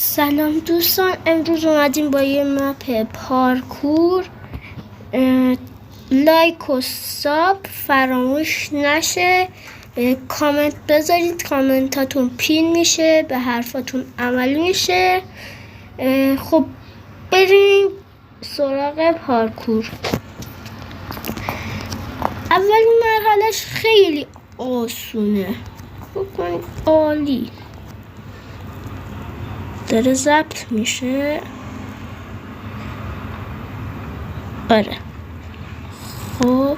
سلام دوستان، امروز اومدیم با یه مپ پارکور. لایک و ساب فراموش نشه. کامنت بذارید، کامنتاتون پین میشه، به حرفاتون عمل میشه. خب بریم سراغ پارکور. اولین مرحلهش خیلی آسونه، بکنید عالی. داره ضبط میشه. آره خب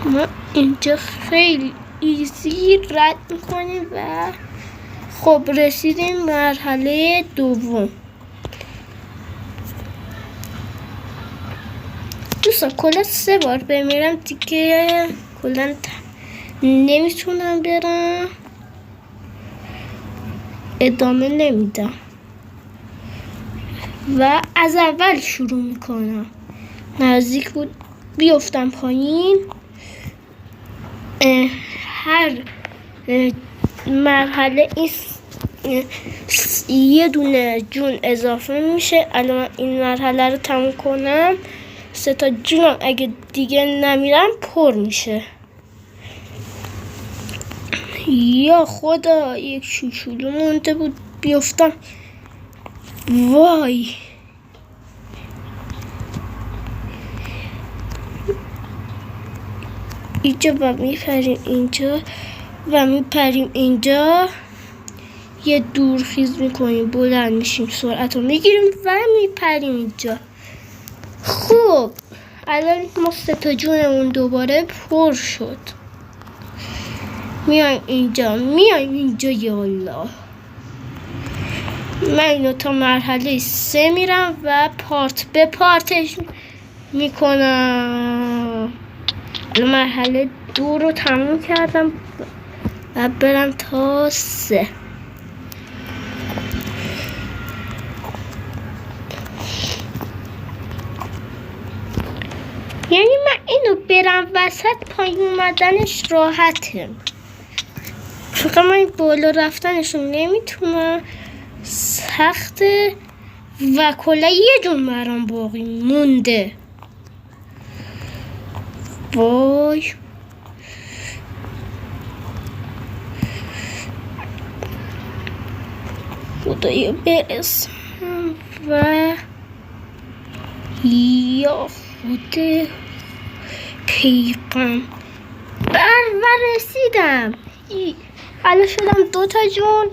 ما اینجا خیلی ایزی رد میکنیم و خب رسیدیم مرحله دوم. دوستان کلا 3 بار بمیرم دیگه، کلا نمیتونم برم، ادامه نمیدم و از اول شروع میکنم. نزدیک بود بیفتم پایین. هر مرحله یه دونه جون اضافه میشه. الان این مرحله رو تموم کنم، 3 تا جونم اگه دیگه نمیرم پر میشه. یا خدا، یک شوشولو مونده بود بیفتم. وای، اینجا و میپریم اینجا و میپریم اینجا، یه دورخیز میکنیم، بلند میشیم، سرعت رو میگیریم و میپریم اینجا. خب الان ما 3 تا جونمون دوباره پر شد. میایم اینجا یالا. من اینو تا مرحله 3 میرم و پارت به پارتش میکنم. مرحله 2 رو تموم کردم و برم تا 3. یعنی من اینو برم وسط، پایین اومدنش راحته، فقط من بالا رفتنشو نمیتونم، سخته و کلا یه جون برام باقی مونده. وای خدایا برسم و یا خود پیغام و رسیدم. الان شدم 2 تا جون.